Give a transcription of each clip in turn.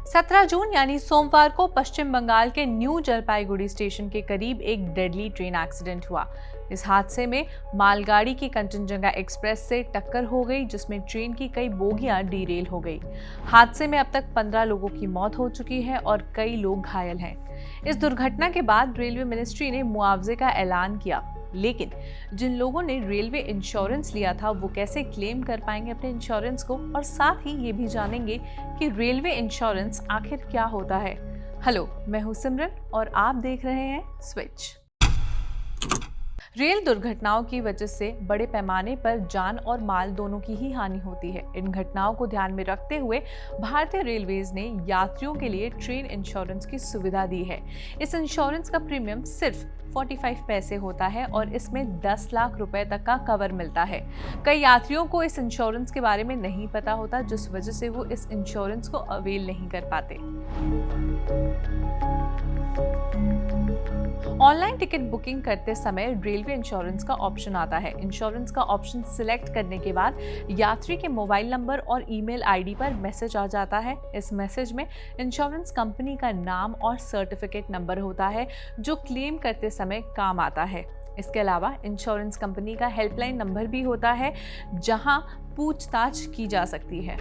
17 जून यानी सोमवार को पश्चिम बंगाल के न्यू जलपाईगुड़ी स्टेशन के करीब एक डेडली ट्रेन एक्सीडेंट हुआ। इस हादसे में मालगाड़ी की कंचनजंगा एक्सप्रेस से टक्कर हो गई, जिसमें ट्रेन की कई बोगियां डीरेल हो गई। हादसे में अब तक 15 लोगों की मौत हो चुकी है और कई लोग घायल हैं। इस दुर्घटना के बाद रेलवे मिनिस्ट्री ने मुआवजे का ऐलान किया, लेकिन जिन लोगों ने रेलवे इंश्योरेंस लिया था वो कैसे क्लेम कर पाएंगे अपने इंश्योरेंस को, और साथ ही ये भी जानेंगे कि रेलवे इंश्योरेंस आखिर क्या होता है। हेलो, मैं हूं सिमरन और आप देख रहे हैं स्विच। रेल दुर्घटनाओं की वजह से बड़े पैमाने पर जान और माल दोनों की ही हानि होती है। इन घटनाओं को ध्यान में रखते हुए भारतीय रेलवेज ने यात्रियों के लिए ट्रेन इंश्योरेंस की सुविधा दी है। इस इंश्योरेंस का प्रीमियम सिर्फ 45 पैसे होता है और इसमें 10 लाख रुपए तक का कवर मिलता है। कई यात्रियों को इस इंश्योरेंस के बारे में नहीं पता होता, जिस वजह से वो इस इंश्योरेंस को अवेल नहीं कर पाते। ऑनलाइन टिकट बुकिंग करते समय रेलवे इंश्योरेंस का ऑप्शन आता है। इंश्योरेंस का ऑप्शन सिलेक्ट करने के बाद यात्री के मोबाइल नंबर और ईमेल आईडी पर मैसेज आ जाता है। इस मैसेज में इंश्योरेंस कंपनी का नाम और सर्टिफिकेट नंबर होता है, जो क्लेम करते समय काम आता है। इसके अलावा इंश्योरेंस कंपनी का हेल्पलाइन नंबर भी होता है, जहां पूछताछ की जा सकती है।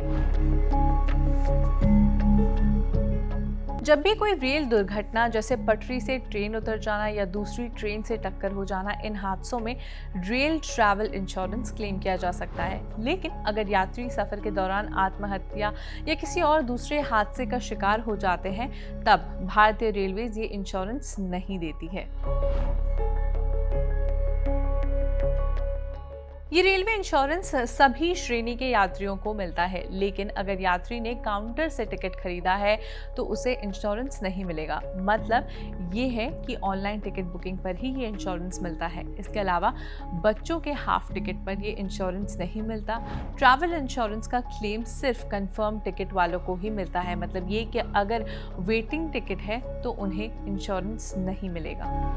जब भी कोई रेल दुर्घटना जैसे पटरी से ट्रेन उतर जाना या दूसरी ट्रेन से टक्कर हो जाना, इन हादसों में रेल ट्रैवल इंश्योरेंस क्लेम किया जा सकता है। लेकिन अगर यात्री सफर के दौरान आत्महत्या या किसी और दूसरे हादसे का शिकार हो जाते हैं, तब भारतीय रेलवेज ये इंश्योरेंस नहीं देती है। ये रेलवे इंश्योरेंस सभी श्रेणी के यात्रियों को मिलता है, लेकिन अगर यात्री ने काउंटर से टिकट खरीदा है तो उसे इंश्योरेंस नहीं मिलेगा। मतलब ये है कि ऑनलाइन टिकट बुकिंग पर ही ये इंश्योरेंस मिलता है। इसके अलावा बच्चों के हाफ टिकट पर ये इंश्योरेंस नहीं मिलता। ट्रैवल इंश्योरेंस का क्लेम सिर्फ कंफर्म टिकट वालों को ही मिलता है। मतलब ये कि अगर वेटिंग टिकट है तो उन्हें इंश्योरेंस नहीं मिलेगा।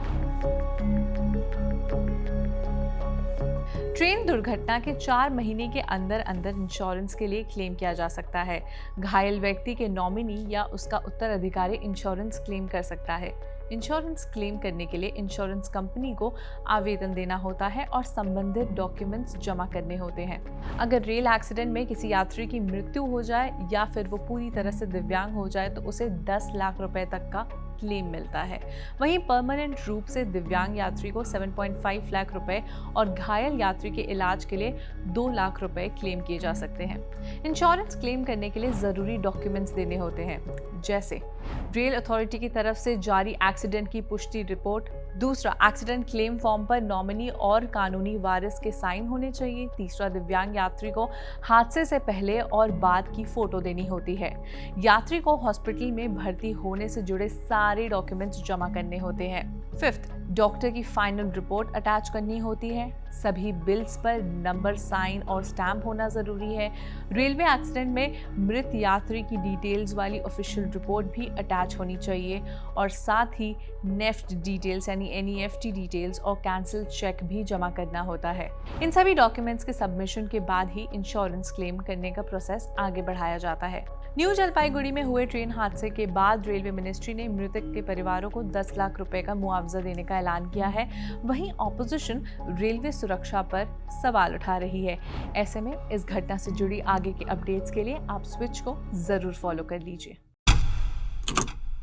ट्रेन दुर्घटना के 4 महीने के अंदर अंदर इंश्योरेंस के लिए क्लेम किया जा सकता है। घायल व्यक्ति के नॉमिनी या उसका उत्तराधिकारी इंश्योरेंस क्लेम कर सकता है। इंश्योरेंस क्लेम करने के लिए इंश्योरेंस कंपनी को आवेदन देना होता है और संबंधित डॉक्यूमेंट्स जमा करने होते हैं। अगर रेल एक्सीडेंट में किसी यात्री की मृत्यु हो जाए या फिर वो पूरी तरह से दिव्यांग हो जाए तो उसे 10 लाख रुपए तक का क्लेम मिलता है। वहीं परमानेंट रूप से दिव्यांग यात्री को 7.5 लाख रुपए और घायल यात्री के इलाज के लिए 2 लाख रुपए क्लेम किए जा सकते हैं। इंश्योरेंस क्लेम करने के लिए जरूरी डॉक्यूमेंट्स देने होते हैं, जैसे रेल अथॉरिटी की तरफ से जारी एक्सीडेंट की पुष्टि रिपोर्ट। दूसरा, एक्सीडेंट क्लेम फॉर्म पर नॉमिनी और कानूनी वारिस के साइन होने चाहिए। तीसरा, दिव्यांग यात्री को हादसे से पहले और बाद की फोटो देनी होती है। यात्री को हॉस्पिटल में भर्ती होने से जुड़े सारे डॉक्यूमेंट्स जमा करने होते हैं। फिफ्थ, डॉक्टर की फाइनल रिपोर्ट अटैच करनी होती है। सभी बिल्स पर नंबर, साइन और स्टैम्प होना जरूरी है। रेलवे एक्सीडेंट में मृत यात्री की डिटेल्स वाली ऑफिशियल रिपोर्ट भी अटैच होनी चाहिए और साथ ही नेफ्ट डिटेल्स यानी NEFT डिटेल्स और कैंसिल चेक भी जमा करना होता है। इन सभी डॉक्यूमेंट्स के सबमिशन के बाद ही इंश्योरेंस क्लेम करने का प्रोसेस आगे बढ़ाया जाता है। न्यू जलपाईगुड़ी में हुए ट्रेन हादसे के बाद रेलवे मिनिस्ट्री ने मृतक के परिवारों को 10 लाख रुपए का मुआवजा देने का ऐलान किया है। वहीं ऑपोजिशन रेलवे सुरक्षा पर सवाल उठा रही है। ऐसे में इस घटना से जुड़ी आगे के अपडेट्स के लिए आप स्विच को जरूर फॉलो कर लीजिए।